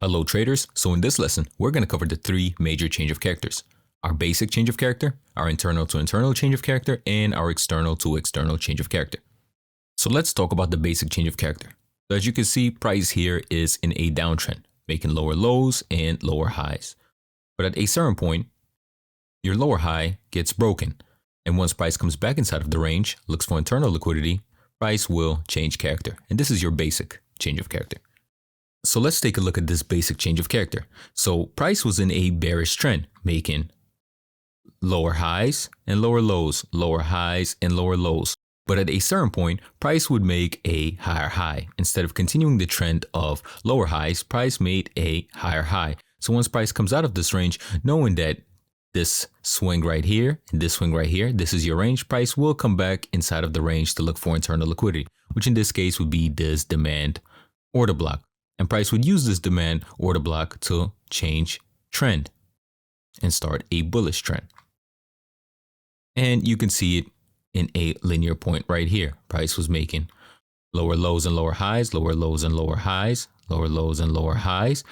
Hello traders, so in this lesson, we're going to cover the three major change of characters. Our basic change of character, our internal to internal change of character, and our external to external change of character. So let's talk about the basic change of character. So as you can see, price here is in a downtrend, making lower lows and lower highs. But at a certain point, your lower high gets broken. And once price comes back inside of the range, looks for internal liquidity, price will change character. And this is your basic change of character. So let's take a look at this basic change of character. So price was in a bearish trend, making lower highs and lower lows, lower highs and lower lows. But at a certain point, price would make a higher high. Instead of continuing the trend of lower highs, price made a higher high. So once price comes out of this range, knowing that this swing right here and this swing right here, this is your range, price will come back inside of the range to look for internal liquidity, which in this case would be this demand order block. And price would use this demand order block to change trend and start a bullish trend. And you can see it in a linear point right here. Price was making lower lows and lower highs, lower lows and lower highs, lower lows and lower highs.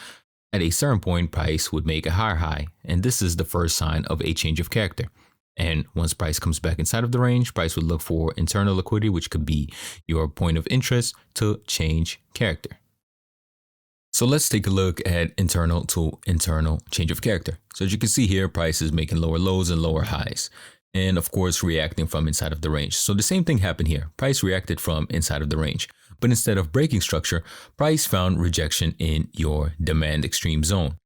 At a certain point, price would make a higher high. And this is the first sign of a change of character. And once price comes back inside of the range, price would look for internal liquidity, which could be your point of interest, to change character. So let's take a look at internal to internal change of character. So as you can see here, price is making lower lows and lower highs. And of course, reacting from inside of the range. So the same thing happened here. Price reacted from inside of the range. But instead of breaking structure, price found rejection in your demand extreme zone.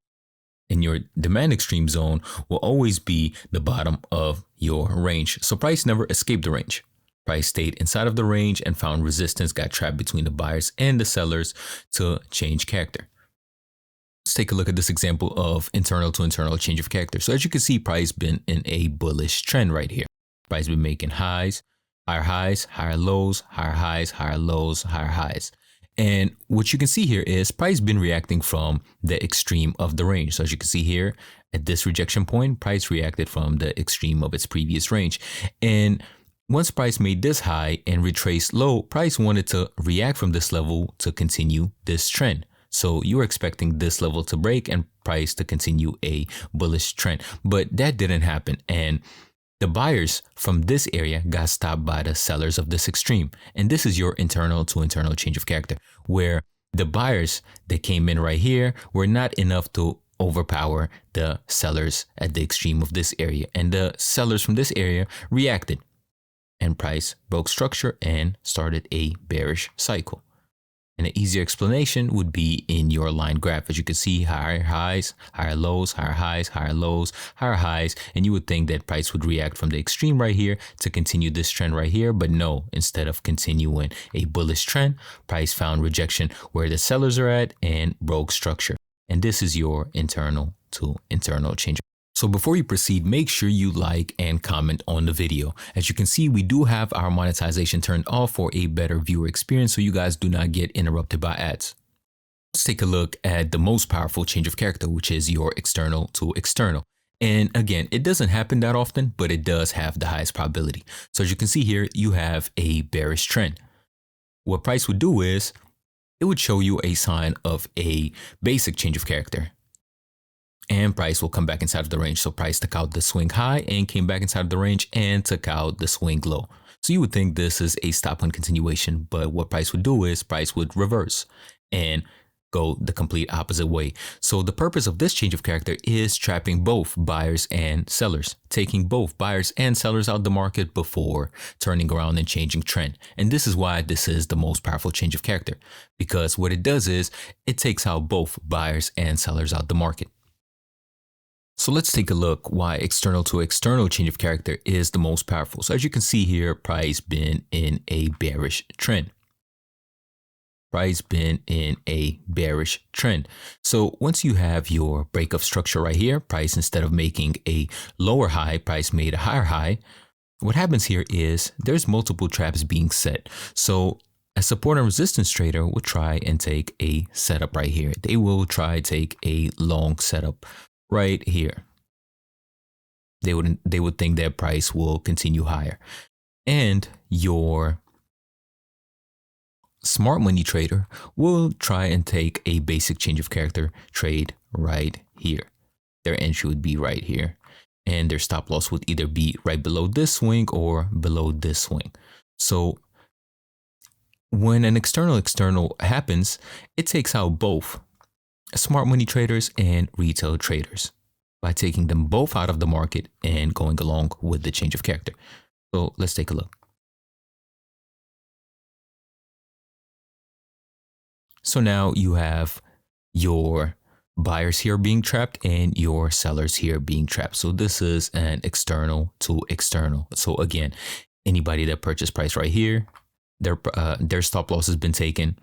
And your demand extreme zone will always be the bottom of your range. So price never escaped the range. Price stayed inside of the range and found resistance, got trapped between the buyers and the sellers to change character. Let's take a look at this example of internal to internal change of character. So as you can see, price been in a bullish trend right here. Price been making highs, higher lows, higher highs, higher lows, higher highs. And what you can see here is price been reacting from the extreme of the range. So as you can see here at this rejection point, price reacted from the extreme of its previous range. And once price made this high and retraced low, price wanted to react from this level to continue this trend. So you were expecting this level to break and price to continue a bullish trend, but that didn't happen. And the buyers from this area got stopped by the sellers of this extreme. And this is your internal to internal change of character, where the buyers that came in right here were not enough to overpower the sellers at the extreme of this area. And the sellers from this area reacted. And price broke structure and started a bearish cycle. And an easier explanation would be in your line graph. As you can see, higher highs, higher lows, higher highs, higher lows, higher highs. And you would think that price would react from the extreme right here to continue this trend right here. But no, instead of continuing a bullish trend, price found rejection where the sellers are at and broke structure. And this is your internal to internal change. So before we proceed, make sure you like and comment on the video. As you can see, we do have our monetization turned off for a better viewer experience so you guys do not get interrupted by ads. Let's take a look at the most powerful change of character, which is your external to external. And again, it doesn't happen that often, but it does have the highest probability. So as you can see here, you have a bearish trend. What price would do is it would show you a sign of a basic change of character. And price will come back inside of the range. So price took out the swing high and came back inside of the range and took out the swing low. So you would think this is a stop on continuation, but what price would do is price would reverse and go the complete opposite way. So the purpose of this change of character is trapping both buyers and sellers, taking both buyers and sellers out of the market before turning around and changing trend. And this is why this is the most powerful change of character, because what it does is it takes out both buyers and sellers out of the market. So let's take a look why external to external change of character is the most powerful. So as you can see here, price been in a bearish trend. Price been in a bearish trend. So once you have your break of structure right here, price instead of making a lower high, price made a higher high. What happens here is there's multiple traps being set. So a support and resistance trader will try and take a setup right here. They will try to take a long setup right here. They would think that price will continue higher. And your Smart money trader will try and take a basic change of character trade right here. Their entry would be right here, and their stop loss would either be right below this swing or below this swing. So when an external happens, it takes out both smart money traders and retail traders by taking them both out of the market and going along with the change of character. So let's take a look. So now you have your buyers here being trapped and your sellers here being trapped. So this is an external to external. So again, anybody that purchased price right here, their stop loss has been taken.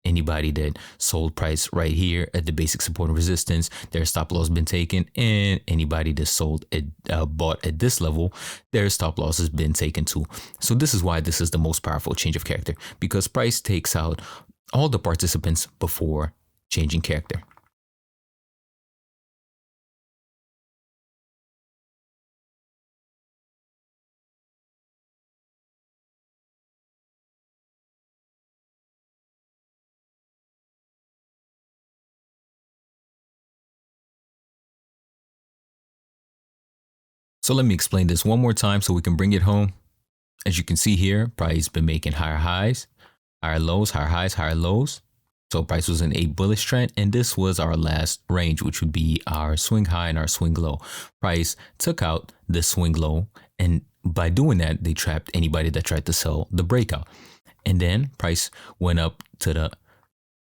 Anybody that sold price right here at the basic support and resistance, their stop loss has been taken. And anybody that sold at bought at this level, their stop loss has been taken too. So this is why this is the most powerful change of character, because price takes out all the participants before changing character. So let me explain this one more time so we can bring it home. As you can see here, price has been making higher highs, higher lows, higher highs, higher lows. So price was in a bullish trend, and this was our last range, which would be our swing high and our swing low. Price took out the swing low, and by doing that, they trapped anybody that tried to sell the breakout. And then price went up to the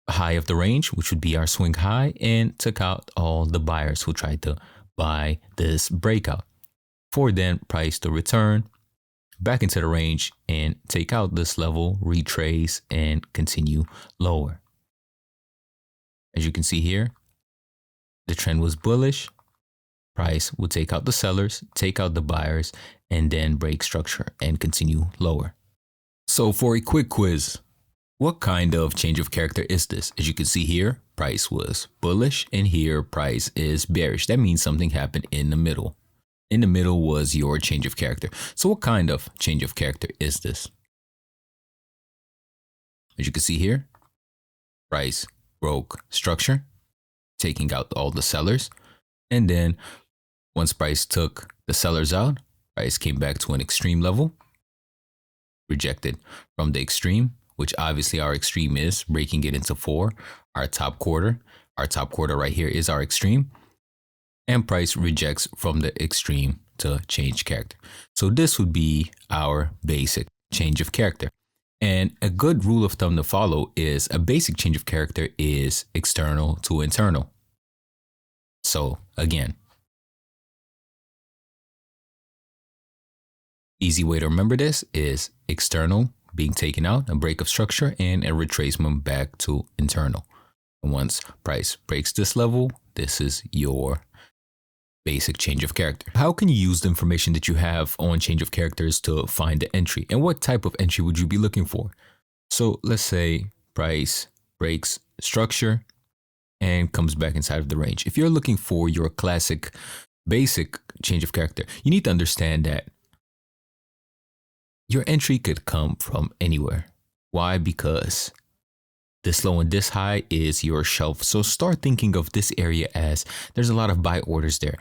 high of the range, which would be our swing high, and took out all the buyers who tried to buy this breakout. For then price to return back into the range and take out this level, retrace, and continue lower. As you can see here, the trend was bullish. Price would take out the sellers, take out the buyers, and then break structure and continue lower. So for a quick quiz, what kind of change of character is this? As you can see here, price was bullish, and here price is bearish. That means something happened in the middle. In the middle was your change of character. So what kind of change of character is this? As you can see here, price broke structure, taking out all the sellers. And then once price took the sellers out, price came back to an extreme level, rejected from the extreme, which obviously our extreme is breaking it into four. Our top quarter right here is our extreme. And price rejects from the extreme to change character. So this would be our basic change of character. And a good rule of thumb to follow is a basic change of character is external to internal. So again, easy way to remember this is external being taken out, a break of structure, and a retracement back to internal. And once price breaks this level, this is your basic change of character. How can you use the information that you have on change of characters to find the entry, and what type of entry would you be looking for? So let's say price breaks structure and comes back inside of the range. If you're looking for your classic basic change of character, you need to understand that your entry could come from anywhere. Why? Because this low and this high is your shelf. So start thinking of this area as there's a lot of buy orders there.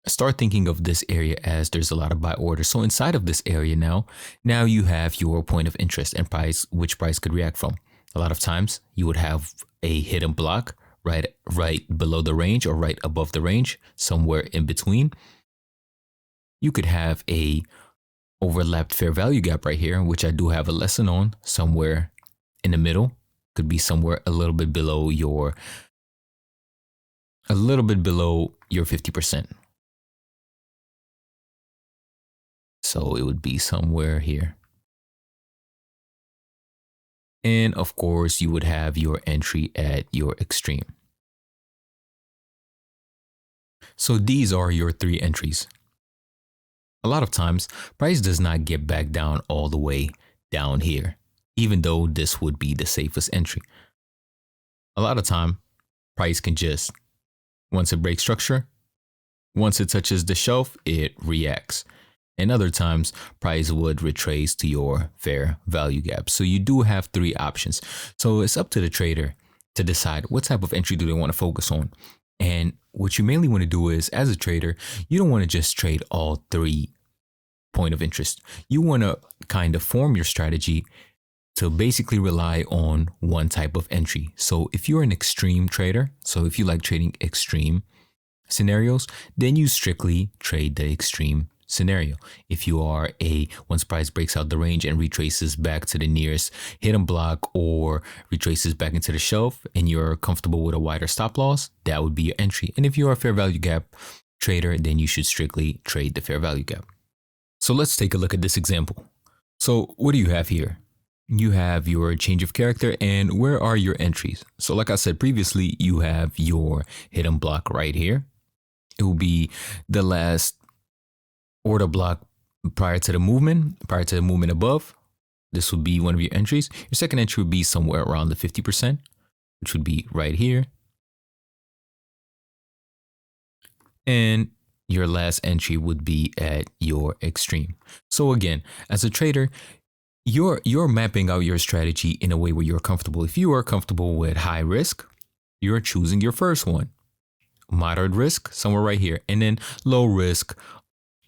Start thinking of this area as there's a lot of buy orders. So inside of this area now you have your point of interest and price, which price could react from. A lot of times you would have a hidden block right below the range or right above the range, somewhere in between. You could have a overlapped fair value gap right here, which I do have a lesson on, somewhere in the middle. Could be somewhere a little bit below your 50%. So it would be somewhere here. And of course, you would have your entry at your extreme. So these are your three entries. A lot of times, price does not get back down all the way down here, even though this would be the safest entry. A lot of time, price can just, once it breaks structure, once it touches the shelf, it reacts. And other times, price would retrace to your fair value gap. So you do have three options. So it's up to the trader to decide what type of entry do they want to focus on. And what you mainly want to do is, as a trader, you don't want to just trade all three point of interest. You want to kind of form your strategy to basically rely on one type of entry. So if you're an extreme trader, so if you like trading extreme scenarios, then you strictly trade the extreme scenario. If you are once price breaks out the range and retraces back to the nearest hidden block or retraces back into the shelf and you're comfortable with a wider stop loss, that would be your entry. And if you're a fair value gap trader, then you should strictly trade the fair value gap. So let's take a look at this example. So what do you have here? You have your change of character, and where are your entries? So like I said previously, you have your hidden block right here. It will be the last order block prior to the movement above. This would be one of your entries. Your second entry would be somewhere around the 50%, which would be right here. And your last entry would be at your extreme. So again, as a trader, you're mapping out your strategy in a way where you're comfortable. If you are comfortable with high risk, you're choosing your first one. Moderate risk, somewhere right here. And then low risk,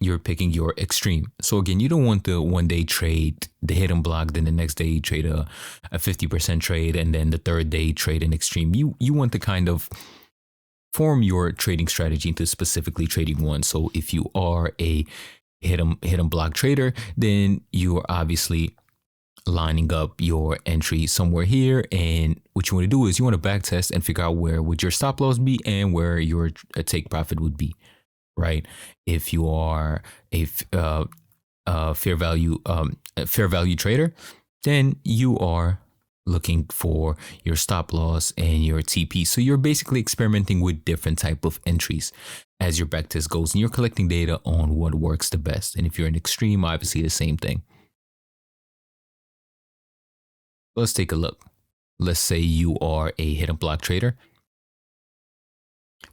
you're picking your extreme. So again, you don't want to one day trade the hidden block, then the next day you trade a 50% trade, and then the third day trade an extreme. You want to kind of form your trading strategy into specifically trading one. So if you are a hidden block trader, then you are obviously lining up your entry somewhere here, and what you want to do is you want to back test and figure out where would your stop loss be and where your take profit would be, right? If you are a fair value trader, then you are looking for your stop loss and your TP. So you're basically experimenting with different type of entries as your back test goes, and you're collecting data on what works the best. And if you're an extreme, obviously the same thing. Let's take a look. Let's say you are a hidden block trader,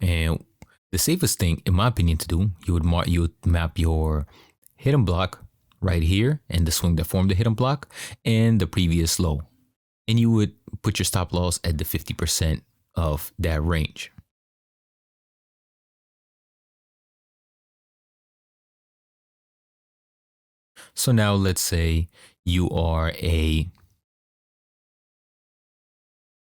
and the safest thing, in my opinion, to do, you would map your hidden block right here and the swing that formed the hidden block and the previous low, and you would put your stop loss at the 50% of that range. So now let's say you are a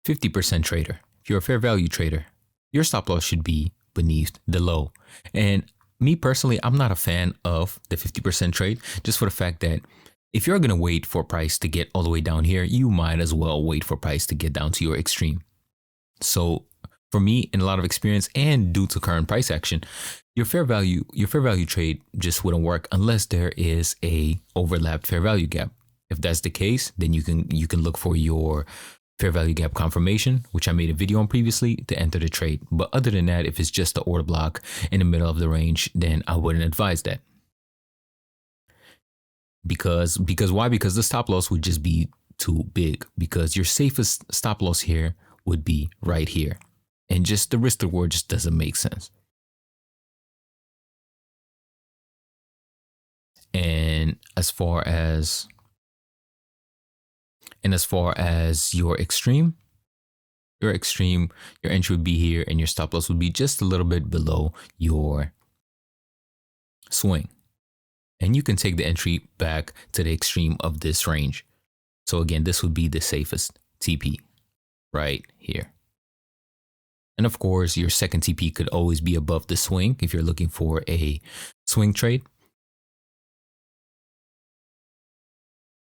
50% trader. If you're a fair value trader, your stop loss should be beneath the low. And me personally, I'm not a fan of the 50% trade, just for the fact that if you're going to wait for price to get all the way down here, you might as well wait for price to get down to your extreme. So for me, in a lot of experience and due to current price action, your fair value trade just wouldn't work unless there is a overlapped fair value gap. If that's the case, then you can look for your fair value gap confirmation, which I made a video on previously, to enter the trade. But other than that, if it's just the order block in the middle of the range, then I wouldn't advise that. Because why? Because the stop loss would just be too big, because your safest stop loss here would be right here. And just the risk reward just doesn't make sense. And as far as your extreme, your entry would be here and your stop loss would be just a little bit below your swing. And you can take the entry back to the extreme of this range. So again, this would be the safest TP right here. And of course, your second TP could always be above the swing if you're looking for a swing trade.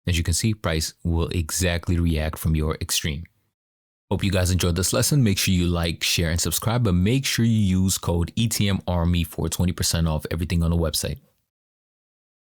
As you can see, price will exactly react from your extreme. Hope you guys enjoyed this lesson. Make sure you like, share, and subscribe, but make sure you use code ETMARMY for 20% off everything on the website.